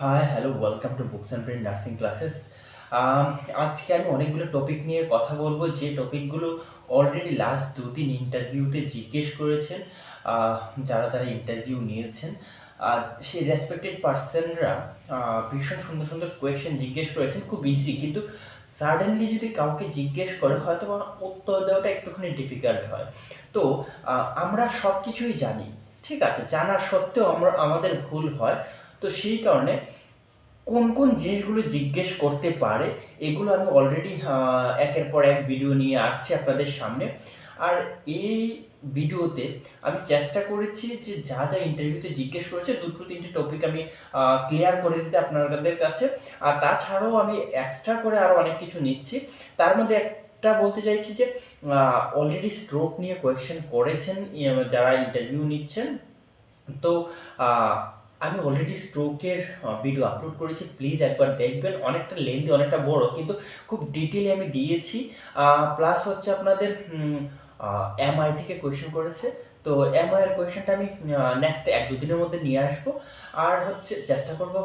High, hello, welcome to Books and Brain nursing classes. আজকে আমি অনেকগুলো টপিক নিয়ে কথা বলবো, যে টপিকগুলো অলরেডি লাস্ট ২-৩ ইন্টারভিউতে জিজ্ঞেস করেছেন আহ, যারা যারা ইন্টারভিউ নিয়েছেন। সেই রেসপেক্টেড পার্সনরা ভীষণ সুন্দর সুন্দর কোয়েশ্চেন জিজ্ঞেস করেছেন, খুব ইজি, কিন্তু সাডেনলি যদি কাউকে জিজ্ঞেস করে হয়তো বা উত্তর দেওয়াটা একটুখানি ডিফিকাল্ট হয়। তো আমরা সব কিছুই জানি, ঠিক আছে, জানার সত্ত্বেও আমাদের ভুল হয়। তো সেই কারণে কোন কোন জিনিসগুলো জিজ্ঞেস করতে পারে এগুলো আমি অলরেডি একের পর এক ভিডিও নিয়ে আসছি আপনাদের সামনে। আর এই ভিডিওতে আমি চেষ্টা করেছি যে যা যা ইন্টারভিউতে জিজ্ঞেস করেছে দুটো তিনটে টপিক আমি ক্লিয়ার করে দিতে আপনাদের কাছে। আর তাছাড়াও আমি এক্সট্রা করে আরও অনেক কিছু নিচ্ছি। তার মধ্যে একটা বলতে চাইছি যে অলরেডি স্ট্রোক নিয়ে কোয়েশ্চেন করেছেন যারা ইন্টারভিউ নিচ্ছেন। তো আহ, আমি অলরেডি স্ট্রোকের ভিডিও আপলোড করেছি, প্লিজ একবার দেখবেন। অনেকটা লেন্দি, অনেকটা বড়, কিন্তু খুব ডিটেলে আমি দিয়েছি। প্লাস হচ্ছে আপনাদের এমআই থেকে কোয়েশ্চেন করেছে, তো এমআই এর কোয়েশ্চেনটা আমি নেক্সট ১-২ দিনের মধ্যে নিয়ে আসবো। আর হচ্ছে চেষ্টা করব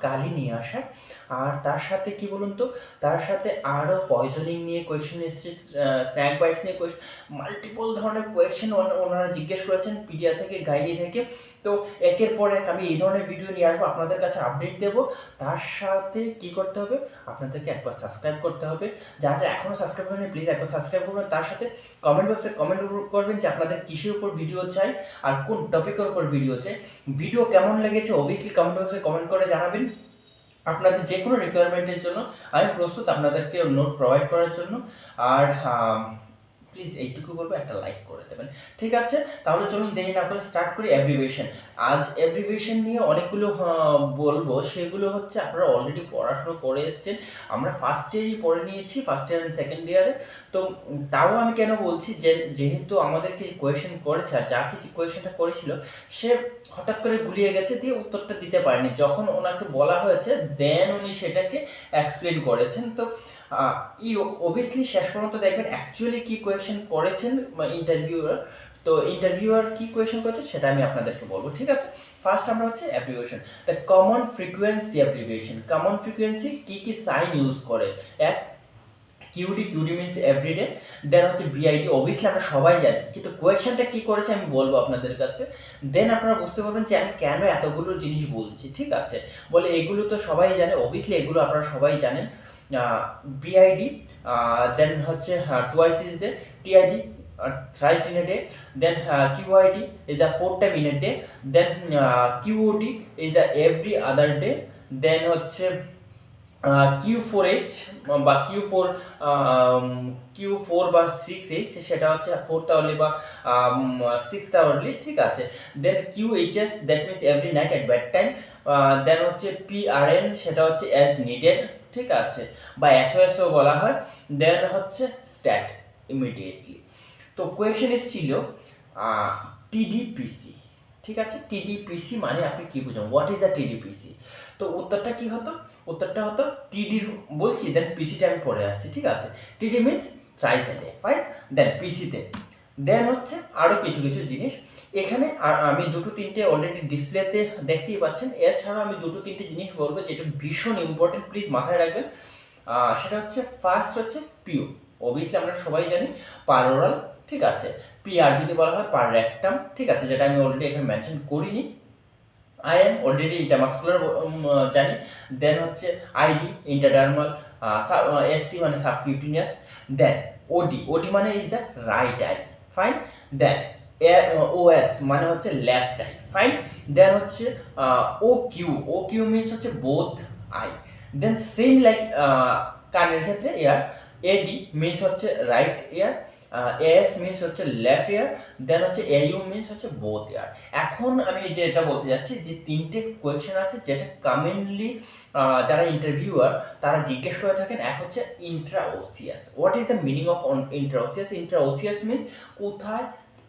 কালই নিয়ে আসার। আর তার সাথে কি বলুন তো, তার সাথে আরও পয়জনিং নিয়ে কোয়েশ্চেন এসেছে, স্ন্যাক বাইটস নিয়ে কোয়েশ্চেন, মাল্টিপল ধরনের কোয়েশ্চেন ওনারা জিজ্ঞেস করেছেন, পিডিয়া থেকে, গাইনি থেকে। তো একের পর এক আমি এই ধরনের ভিডিও নিয়ে আসবো, আপনাদের কাছে আপডেট দেবো। তার সাথে কি করতে হবে, আপনাদেরকে একবার সাবস্ক্রাইব করতে হবে। যারা যারা এখনও সাবস্ক্রাইব করেনি প্লিজ একবার সাবস্ক্রাইব করবেন। তার সাথে কমেন্ট বক্সে কমেন্ট করবেন যে আপনাদের কিসের উপর ভিডিও চাই আর কোন টপিকের উপর ভিডিও চাই। ভিডিও কেমন লেগেছে অবভিয়াসলি কমেন্ট বক্সে কমেন্ট করে জানাবেন। আপনাদের যে কোনো রিকোয়ারমেন্টের জন্য আমি প্রস্তুত আপনাদেরকে নোট প্রোভাইড করার জন্য। আর প্লিজ এইটুকু বলবো, একটা লাইক করে দেবেন। ঠিক আছে, তাহলে চলুন দেরি না করে স্টার্ট করি। অ্যাব্রিভিয়েশন, আজ অ্যাব্রিভিয়েশন নিয়ে অনেকগুলো বলবো, সেগুলো হচ্ছে আপনারা অলরেডি পড়াশোনা করে এসেছেন। আমরা ফার্স্ট ইয়ারই পড়ে নিয়েছি, ফার্স্ট ইয়ার অ্যান্ড সেকেন্ড ইয়ারে। তো তাও আমি কেন বলছি, যে যেহেতু আমাদেরকে কোয়েশ্চেন করেছে, আর যা কিছু কোয়েশ্চেনটা করেছিল সে হঠাৎ করে গুলিয়ে গেছে, দিয়ে উত্তরটা দিতে পারেনি। যখন ওনাকে বলা হয়েছে দেন উনি সেটাকে এক্সপ্লেন করেছেন। তো ই অবভিয়াসলি শেষ পর্যন্ত দেখবেন অ্যাকচুয়ালি কি কোয়েশ্চেন করেছেন ইন্টারভিউয়ার। তো ইন্টারভিউয়ার কি কোয়েশ্চেন করেছে সেটা আমি আপনাদেরকে বলবো, ঠিক আছে। ফার্স্ট আমরা হচ্ছে abbreviation, the common frequency abbreviation. Common frequency কি কি সাইন ইউজ করে? এক, কিউডি, কিউডি মিনস এভরিডে। দেন হচ্ছে বিআইডি, অবভিয়াসলি আমরা সবাই জানি, কিন্তু কোয়েশ্চেনটা কি করেছে আমি বলবো আপনাদের কাছে। দেন আপনারা বুঝতে পারবেন যে আমি কেন এতগুলো জিনিস বলছি, ঠিক আছে। বলে এগুলো তো সবাই জানে, অবভিয়াসলি এগুলো আপনারা সবাই জানেন। বিআইডি, দেন হচ্ছে twice is day, TID thrice in a day, then QID is the 4 time in a day, then QOD is the every other day, then হচ্ছে Q4H বা Q4 বা 6H, সেটা হচ্ছে 4th আওয়ারলি বা 6th hourly, ঠিক আছে। Then QHS, that means every night at bed time. Then হচ্ছে PRN, সেটা হচ্ছে অ্যাজ নিডেড, ঠিক আছে, বা SOSও বলা হয়। দেন হচ্ছে স্ট্যাট, ইমিডিয়েটলি। তো কোয়েশ্চেন এসেছিল টিডিপিসি, ঠিক আছে। টিডিপিসি মানে আপনি কি বুঝেন, হোয়াট ইজ দ্য টিডিপিসি? তো উত্তরটা কি হতো? উত্তরটা হতো টিডির বলছি, দেন পিসিটা আমি পড়ে আসছি, ঠিক আছে। TD means thrice a day, fine. Then পিসিতে, দেন হচ্ছে আরও কিছু কিছু জিনিস এখানে। আর আমি দুটো তিনটে অলরেডি ডিসপ্লেতে দেখতেই পাচ্ছেন। এছাড়াও আমি দুটো তিনটে জিনিস বলবো যেটা ভীষণ ইম্পর্টেন্ট, প্লিজ মাথায় রাখবেন। সেটা হচ্ছে ফার্স্ট হচ্ছে পিও, অবভিয়াসলি আমরা সবাই জানি, পারোরাল, ঠিক আছে। পিআর যদি বলা হয় পার রেক্টাম, ঠিক আছে, যেটা আমি অলরেডি এখানে মেনশন করিনি। আইএম অলরেডি ইন্টারমাসকুলার জানি। দেন হচ্ছে আইডি ইন্টারডার্মাল, এসসি মানে সাবকিউটিনিয়াস। দেন ওডি, ওডি মানে is the right eye, fine. Then OS মানে হচ্ছে লেফট আই, ফাইন। দেন হচ্ছে O Q, O Q means হচ্ছে both eye. Then same like কানের ক্ষেত্রে এয়ার, এডি মিনস হচ্ছে right ear, AS means হচ্ছে left ear. Then হচ্ছে AU means হচ্ছে বোথ ইয়ার। এখন আমি যেটা বলতে যাচ্ছি, যে তিনটে কোয়েশ্চেন আছে যেটা কমনলি যারা ইন্টারভিউয়ার তারা জিজ্ঞেস করে থাকেন। এক হচ্ছে intraosseous, what is the meaning of intraosseous? Intraosseous means কোথায়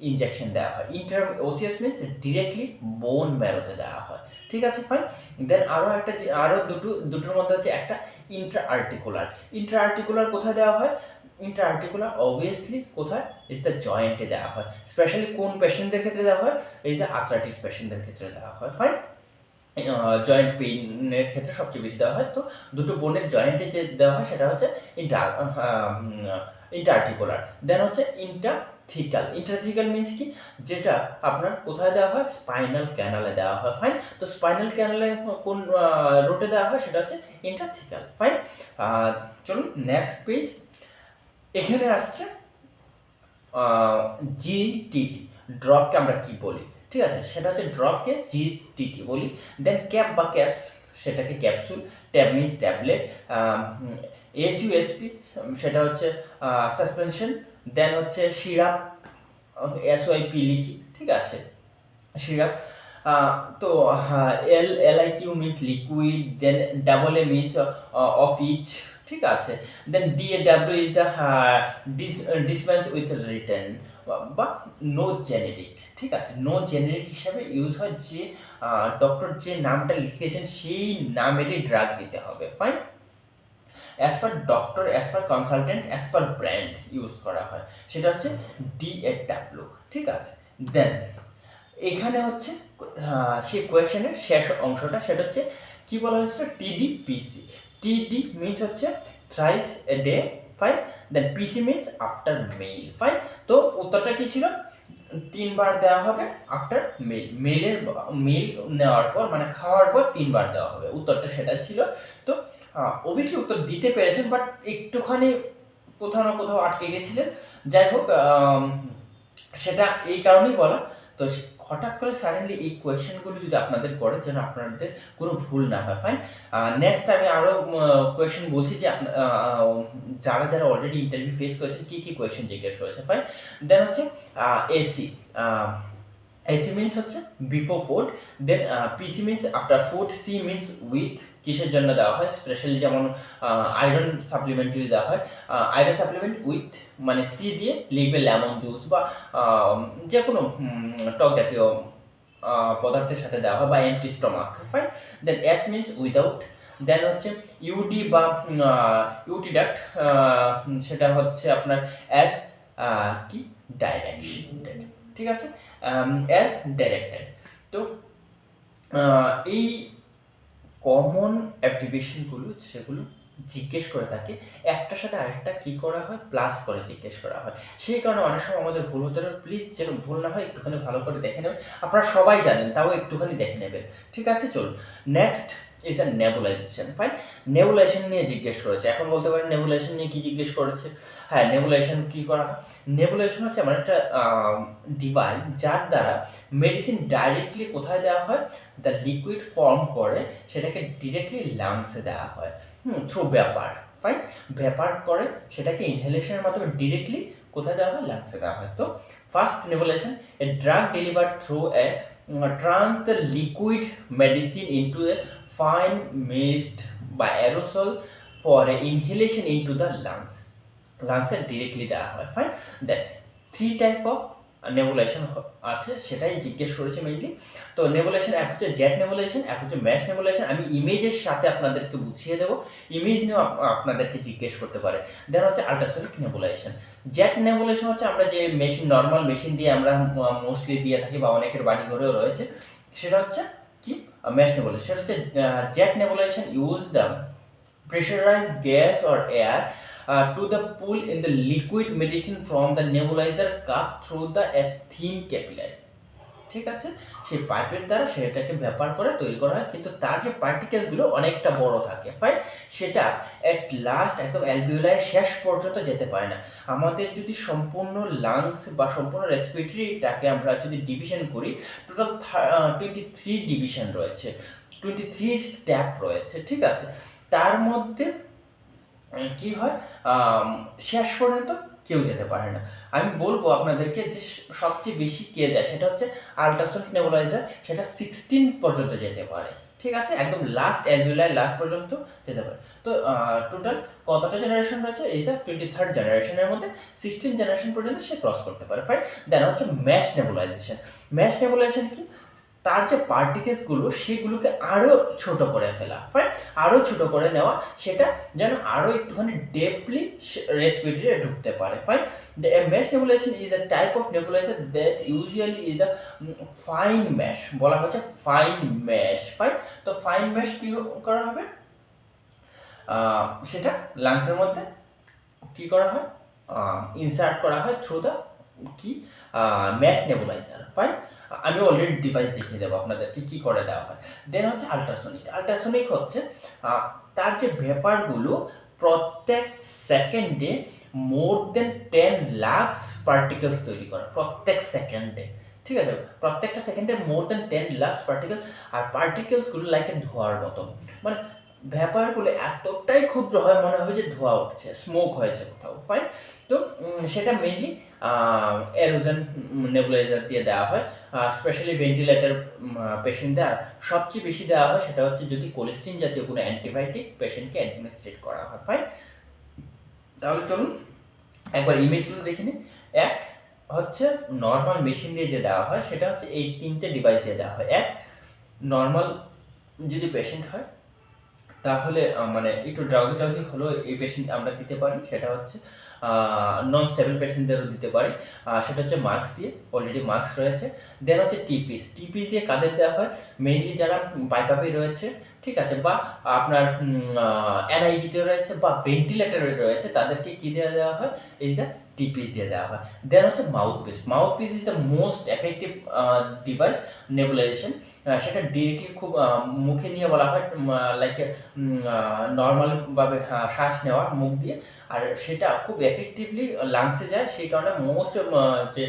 ইনজেকশন দেওয়া হয়। ইন্ট্রাওসিয়াস মিনস ডিরেক্টলি বোন ম্যারোতে দেওয়া হয়, ঠিক আছে, ফাইন। দেন আরো দুটোর মধ্যে হচ্ছে একটা ইন্ট্রা আর্টিকুলার। ইন্ট্রা আর্টিকুলার কোথায় দেওয়া হয়? ইন্ট্রা আর্টিকুলার অবভিয়াসলি কোথায়? ইজ দ্য জয়েন্টে দেওয়া হয়। স্পেশালি কোন পেশেন্টদের ক্ষেত্রে দেওয়া হয়? এই যে আর্থ্রাইটিস পেশেন্টদের ক্ষেত্রে দেওয়া হয়, ফাইন। জয়েন্ট পেইনের ক্ষেত্রে সবচেয়ে বেশি দেওয়া হয়। তো দুটো বোনের জয়েন্টে যে দেওয়া হয় সেটা হচ্ছে ইন্টারআর্টিকুলার। দেন হচ্ছে ইন্টারথিকাল। ইন্টারথিকাল মিনস কি? যেটা আপনার কোথায় দেওয়া হয়? স্পাইনাল ক্যানালে দেওয়া হয়। ফাইন। তো স্পাইনাল ক্যানালে কোন রুটে দেওয়া হয়? সেটা হচ্ছে ইন্টারথিকাল। ফাইন। চলুন নেক্সট পেজ। এখানে আসছে জিটিটি। ড্রপকে আমরা কি বলি? ঠিক আছে, সেটা হচ্ছে ড্রপকে জিটিটি বলি। দেন ক্যাপ বা ক্যাপস, সেটাকে capsule. Tab means tablet. SUSP, সেটা হচ্ছে সাসপেনশন। দেন হচ্ছে সিরাপ, এসওআইপি লিখি, ঠিক আছে, সিরাপ। তো LIQ means liquid. Then double A means of each, ঠিক আছে। Then DAW is the dispense with written বা নো জেনেরিক, ঠিক আছে। নো জেনেরিক হিসাবে ইউজ হয় যে ডক্টর যে নামটা লিখেছেন সেই নামেরই ড্রাগ দিতে হবে। Fine. As per doctor, as per consultant, as per brand use করা হয়, সেটা হচ্ছে DAW, ঠিক আছে। দেন এখানে হচ্ছে সেই কোয়েশনের শেষ অংশটা, সেটা হচ্ছে কি বলা হয়েছিল? TDPC। TD মিনস হচ্ছে thrice a day. Fine. Then PC means after meal. Fine. তো উত্তরটা কি ছিল? 3 বার দেওয়া হবে আফটার মেইল। মেইল নেওয়ার পর, মানে খাওয়ার পর 3 বার দেওয়া হবে, উত্তরটা সেটা ছিল। তো অবভিয়াসলি উত্তর দিতে পেরেছেন, বাট একটুখানি কোথাও না কোথাও আটকে গেছিলেন। যাই হোক, সেটা এই কারণেই বলা। তো হঠাৎ করে সাডেনলি এই কোয়েশ্চেনগুলো যদি আপনাদের করে, যেন আপনাদের কোনো ভুল না হয়। ফাইন। নেক্সট আমি আরও কোয়েশ্চেন বলছি যে যারা যারা অলরেডি ইন্টারভিউ ফেস করেছেন কী কী কোয়েশ্চেন জিজ্ঞেস করেছে। ফাইন। দেন হচ্ছে এসি। এসি মিনস হচ্ছে before food. Then PC means after food. C means with, কিসের জন্য দেওয়া হয়? স্পেশালি যেমন আয়রন সাপ্লিমেন্ট যদি দেওয়া হয়, আয়রন সাপ্লিমেন্ট উইথ, মানে সি দিয়ে লিখবে লেমন জুস বা যে কোনো টক জাতীয় পদার্থের সাথে দেওয়া হয়, বা এমটি স্টমাক। ফাইন। দেন এস মিনস উইদাউট। দেন হচ্ছে ইউডি বা ইউটিডাক্ট, সেটা হচ্ছে আপনার অ্যাজ কি ডাইরেকশন, ঠিক আছে, অ্যাজ ডাইরেক্টেড। তো এই কমন অ্যাপ্লিকেশনগুলো সেগুলো জিজ্ঞেস করে থাকে, একটার সাথে আরেকটা কি করা হয়? প্লাস করে জিজ্ঞেস করা হয়। সেই কারণে অনেক সময় আমাদের ভুল হতে পারে। প্লিজ যেন ভুল না হয় একটুখানি ভালো করে দেখে নেবেন। আপনারা সবাই জানেন, তাও একটুখানি দেখে নেবেন, ঠিক আছে। চলুন next is the nebulisation. Fine. Nebulisation নিয়ে জিজ্ঞেস করেছে। এখন বলতে পারেন নেবুলাইজেশন নিয়ে কি জিজ্ঞেস করেছে? হ্যাঁ, নেবুলাইজেশন কি করা হয়? নেবুলাইজেশন হচ্ছে এমন একটা ডিভাইস যার দ্বারা মেডিসিন ডাইরেক্টলি কোথায় দেওয়া হয়? দ্য লিকুইড ফর্ম করে সেটাকে ডিরেক্টলি লাংসে দেওয়া হয়, থ্রু ব্যাপার। ফাইন। ব্যাপার করে সেটাকে ইনহেলেশনের মাধ্যমে ডিরেক্টলি কোথায় দেওয়া হয়? লাংসে দেওয়া হয়। তো first nebulization, a drug delivered through a trans the liquid medicine into a fine mist বা aerosol for a inhalation into the lungs. লাংসে ডিরেক্টলি দেওয়া হয়। Fine. Then 3 type of nebulization আছে, সেটাই জিজ্ঞেস করেছে মেইনলি। তো নেবুলেশন এক হচ্ছে জেট নেবুলেশন, এক হচ্ছে ম্যাশ নেবুলেশন। আমি ইমেজের সাথে আপনাদেরকে বুঝিয়ে দেবো, ইমেজ নিয়েও আপনাদেরকে জিজ্ঞেস করতে পারে। দেন হচ্ছে আল্ট্রাসনিক নেবুলেশন। জেট নেবুলেশন হচ্ছে আমরা যে মেশিন, নর্মাল মেশিন দিয়ে আমরা মোস্টলি দিয়ে থাকি, বা অনেকের বাড়ি ঘরেও রয়েছে, সেটা হচ্ছে কি? Mesh nebulization. সেটা হচ্ছে jet nebulization use the pressurized gas or air to the pull in the liquid medicine from the nebulizer cup through the a thin capillary, ঠিক আছে। সেই পাইপের দ্বারা সেটাকে ব্যাপার করে তৈরি করা হয়, কিন্তু তার যে পার্টিকেলসগুলো অনেকটা বড় থাকে। ফাইন। সেটা এট লাস্ট একদম অ্যালভিওলার শেষ পর্যন্ত যেতে পারে না। আমাদের যদি সম্পূর্ণ লাংস বা সম্পূর্ণ রেসপিরেটরিটাকে আমরা যদি ডিভিশন করি, টোটাল 23 ডিভিশন রয়েছে, 23 স্টেপ রয়েছে, ঠিক আছে। তার মধ্যে কি হয়, শেষ পর্যন্ত কেউ যেতে পারে না। আমি বলবো আপনাদেরকে যে সবচেয়ে বেশি কে যায়, সেটা হচ্ছে আল্ট্রাসনিক নেবুলাইজার, সেটা 16 পর্যন্ত যেতে পারে, ঠিক আছে, একদম লাস্ট অ্যালভিওলার লাস্ট পর্যন্ত যেতে পারে। তো টোটাল কতটা জেনারেশন রয়েছে? এই যে 23rd জেনারেশনের মধ্যে 16 জেনারেশন পর্যন্ত সে ক্রস করতে পারে। ফাইন। দেন হচ্ছে ম্যাশ নেবুলাইজেশন। ম্যাশ নেবুলাইজেশন কি? তার যে পার্টিকেলসগুলো সেগুলোকে আরও ছোট করে ফেলা, ফাইন, আরও ছোট করে নেওয়া, সেটা যেন আরও একটুখানি ডেপলি রেসপিরেটরে ঢুকতে পারে, fine. The mesh nebulisation is a type of nebuliser that usually is a fine mesh, বলা হচ্ছে ফাইন মেশ, ফাইন। তো ফাইন মেশ কি করা হবে, সেটা লাংসের মধ্যে কি করা হয়, ইনসার্ট করা হয় থ্রু দ্য কি ম্যাশ নেবুলাইজার, ফাইন। আমি অলরেডি ডিভাইস দেখিয়ে দেবো আপনাদেরকে কি করে দেওয়া হয়। দেন হচ্ছে আল্ট্রাসোনিক। আল্ট্রাসোনিক হচ্ছে তার যে ভেপারগুলো প্রত্যেক সেকেন্ডে মোর দেন 10 লাখ পার্টিকেলস তৈরি করে, প্রত্যেক সেকেন্ডে, ঠিক আছে, প্রত্যেকটা সেকেন্ডে মোর দেন 10 লাখ পার্টিকেলস। আর পার্টিকেলসগুলো লাইক ধোঁয়ার মতো, মানে ভ্যাপারগুলো এতটাই ক্ষুদ্র হয় মনে হবে যে ধোঁয়া উঠছে, স্মোক হয়েছে কোথাও, ফাইন। তো সেটা মেইনলি এরোজন নেবুলাইজার দিয়ে দেওয়া হয়, স্পেশালি ভেন্টিলেটর পেশেন্টদের। আর সবচেয়ে বেশি দেওয়া হয় সেটা হচ্ছে যদি কোলেস্টিন জাতীয় কোনো অ্যান্টিবায়োটিক পেশেন্টকে অ্যাডমিনিস্ট্রেট করা হয়, ফাইন। তাহলে চলুন একবার ইমেজগুলো দেখে নিই। এক হচ্ছে নর্মাল মেশিন দিয়ে যে দেওয়া হয় সেটা হচ্ছে এই 3টে ডিভাইস দিয়ে দেওয়া হয়। এক, নর্মাল যদি পেশেন্ট হয় তাহলে মানে একটু ড্রাউজি হলেও এই পেশেন্ট আমরা দিতে পারি, সেটা হচ্ছে নন স্টেবল পেশেন্টদেরও দিতে পারি, সেটা হচ্ছে মাস্ক দিয়ে, অলরেডি মাস্ক রয়েছে। দেন হচ্ছে টিপিস। টিপিস দিয়ে কাদের দেওয়া হয়, মেইনলি যারা বাইপাপে রয়েছে, ঠিক আছে, বা আপনার এনআইভিতে রয়েছে বা ভেন্টিলেটরে রয়েছে, তাদেরকে কি দিয়ে দেওয়া হয়, এই যে টিপিস দিয়ে দেওয়া হয়। দেন হচ্ছে mouthpiece. Mouthpiece is the most effective device nebulisation. সেটা ডিরেক্টলি খুব মুখে নিয়ে বলা হয়, লাইক নর্মালভাবে শ্বাস নেওয়া মুখ দিয়ে, আর সেটা খুব এফেক্টিভলি লাংসে যায়। সেই কারণে মোস্ট যে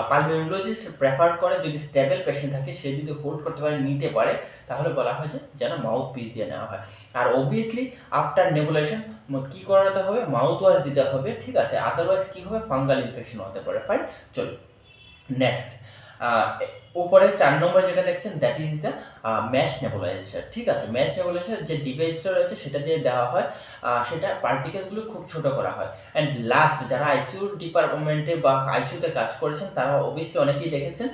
পালমোনোলজিস্ট প্রেফার করে, যদি স্টেবল পেশেন্ট থাকে সে যদি হোল্ড করতে পারে, নিতে পারে, তাহলে বলা হয় যে যেন মাউথ পিস দিয়ে নেওয়া হয়। আর অবভিয়াসলি আফটার নেবুলেশন কি করাতে হবে, মাউথ ওয়াশ দিতে হবে, ঠিক আছে, আদারওয়াইজ কি হবে, ফাঙ্গাল ইনফেকশন হতে পারে, ফাইন। চলো নেক্সট, উপরে 4 নম্বর যেটা দেখছেন that is the mash nebuliser, ঠিক আছে। ম্যাশ নেবুলাইজার যে ডিভাইসটা রয়েছে সেটা দিয়ে দেওয়া হয়, সেটা পার্টিকেলসগুলো খুব ছোট করা হয়। অ্যান্ড লাস্ট, যারা আইসিইউ ডিপার্টমেন্টে বা আইসিইউতে কাজ করেছেন তারা অবভিয়াসলি অনেকেই দেখেছেন,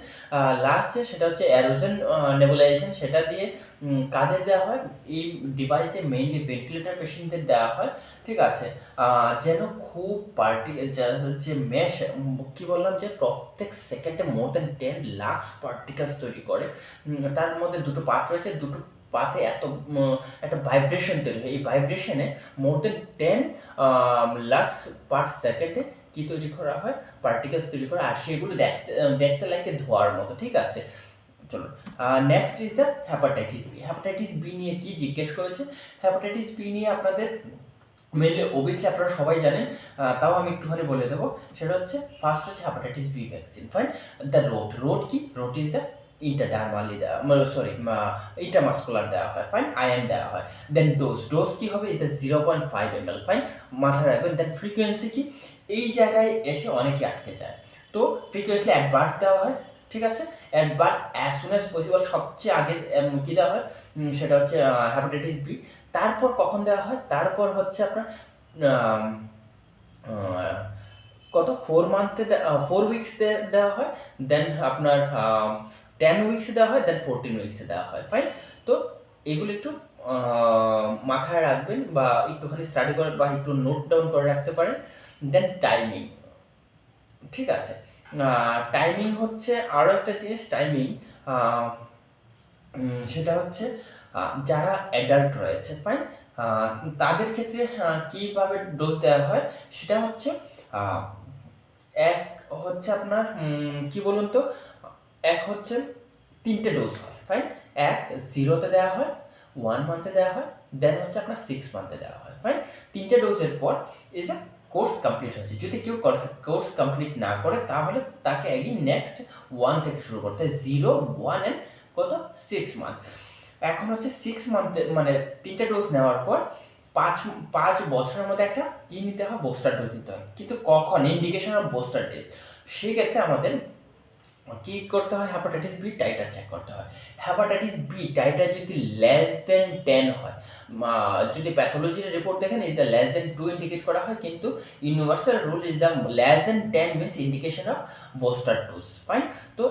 লাস্টে সেটা হচ্ছে অ্যারোজন নেবুলাইজেশন। সেটা দিয়ে কাদের দেওয়া হয়, এই ডিভাইস দিয়ে মেইনলি ভেন্টিলেটর পেশেন্টদের দেওয়া হয়, ঠিক আছে, যেন খুব যে মেশ, কি বললাম, যে প্রত্যেক সেকেন্ডে মোর দেন 10 লাখ পার্টিকেলস তৈরি করে। তার মধ্যে দুটো পাত রয়েছে, দুটো পাতে এত একটা ভাইব্রেশন তৈরি হয়, এই ভাইব্রেশনে মোর দেন 10 লাখ পার সেকেন্ডে কি তৈরি করা হয়, পার্টিকেলস তৈরি করা, আর সেগুলো দেখতে লাগে ধোয়ার মতো, ঠিক আছে। চলো next is the hepatitis B. Hepatitis B নিয়ে কি জিজ্ঞেস করেছে, হ্যাপাটাইটিস বি নিয়ে আপনাদের মেনলি অবভিয়াসলি আপনারা সবাই জানেন, তাও আমি একটুখানি বলে দেবো। সেটা হচ্ছে ফার্স্ট হচ্ছে hepatitis B vaccine, fine. The route কি, route is the interdermally intermuscular দেওয়া হয়, ফাইন, আয়ন দেওয়া হয়। দেন ডোজ কি হবে, ইজ দ্য 0.5 ml, ফাইন, মাথায় রাখবেন। দেন ফ্রিকোয়েন্সি কি, এই জায়গায় এসে অনেকে আটকে যায়, তো ফ্রিকোয়েন্সি একবার দেওয়া হয়, ঠিক আছে, একবার অ্যাজ সুন অ্যাজ পসিবল, সবচেয়ে আগে কি দেওয়া হয়, সেটা হচ্ছে হ্যাপাটাইটিস বি। তারপর কখন দেওয়া হয়, তারপর হচ্ছে আপনার কত 4 মান্থে 4 উইকস দেওয়া হয়, দেন আপনার 10 উইকসে দেওয়া হয়, দেন 14 উইকসে দেওয়া হয়, ফাইন। তো এগুলো একটু মাথায় রাখবেন বা একটুখানি স্টাডি করে বা একটু নোট ডাউন করে রাখতে পারেন। দেন টাইমিং, ঠিক আছে, টাইমিং হচ্ছে আরও একটা জিনিস, টাইমিং সেটা হচ্ছে যারা অ্যাডাল্ট রয়েছে, ফাইন, তাদের ক্ষেত্রে কীভাবে ডোজ দেওয়া হয়, সেটা হচ্ছে এক হচ্ছে আপনার কি বলুন তো, এক হচ্ছে 3টে ডোজ হয়, ফাইন। এক 0-তে দেওয়া হয়, 1 মান্থে দেওয়া হয়, দেন হচ্ছে আপনার 6 মান্থে দেওয়া হয়, ফাইন। 3টে ডোজের পর এই যে কোর্স কমপ্লিট হয়েছে, যদি কেউ কোর্স কমপ্লিট না করে তাহলে তাকে এগেইন নেক্সট 1 থেকে শুরু করতে হয়, 0, 1 অ্যান্ড কত 6 মান্থ। এখন হচ্ছে 6 মান্থে মানে 3টে ডোজ নেওয়ার পর 5 বছরের মধ্যে একটা কি নিতে হয়, বুস্টার ডোজ নিতে হয়। কিন্তু কখন, ইন্ডিকেশন অফ বুস্টার ডোজ, সেক্ষেত্রে আমাদের কি করতে হয়, হ্যাপাটাইটিস বি টাইটার চেক করতে হয়। হ্যাপাটাইটিস বি টাইটার যদি লেস দেন 10 হয়, যদি প্যাথোলজির রিপোর্ট দেখেন is the less than 2 indicate করা হয়, কিন্তু universal rule is the less than 10 means indication of booster dose. Fine. তো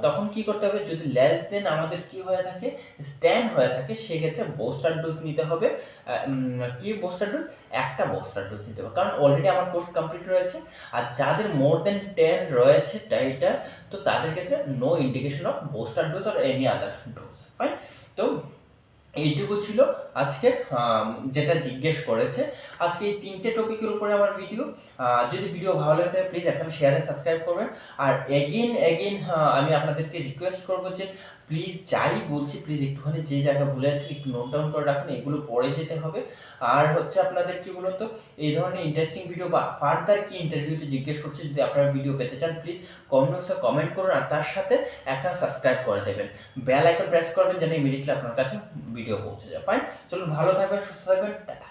তখন কি করতে হবে, যদি লেস দেন আমাদের কি হয়ে থাকে, স্ট্যান্ড হয়ে থাকে, সেক্ষেত্রে বুস্টার ডোজ নিতে হবে। কি বুস্টার ডোজ? একটা বুস্টার ডোজ নিতে হবে, কারণ অলরেডি আমার কোর্স কমপ্লিট রয়েছে। আর যাদের মোর দেন 10 রয়েছে টাইটার, তো তাদের ক্ষেত্রে no indication of booster dose or any other dose. Fine. তো এইটুকু ছিল আজকে যেটা জিজ্ঞেস করেছে। আজকে এই 3টে টপিকের উপরে আমার ভিডিও। যদি ভিডিও ভালো লাগে থাকে প্লিজ একটা শেয়ার এন্ড সাবস্ক্রাইব করবেন। আর এগেইন আমি আপনাদেরকে রিকোয়েস্ট করবো যে প্লিজ যাই বলছি প্লিজ একটুখানি যে জায়গা ভুলে যাচ্ছি একটু নোট ডাউন করে রাখুন, এগুলো পড়ে যেতে হবে। আর হচ্ছে আপনাদের কি বলুন তো, এই ধরনের ইন্টারেস্টিং ভিডিও বা ফার্দার কি ইন্টারভিউতে জিজ্ঞেস করছি, যদি আপনারা ভিডিও পেতে চান প্লিজ কমেন্ট বক্সে কমেন্ট করুন, আর তার সাথে একটা সাবস্ক্রাইব করে দেবেন, বেল আইকন প্রেস করবেন যেন ইমিডিয়েটলি আপনার কাছে ভিডিও পৌঁছে যায়। ফাইন, চলুন ভালো থাকবেন, সুস্থ থাকবেন, টাটা।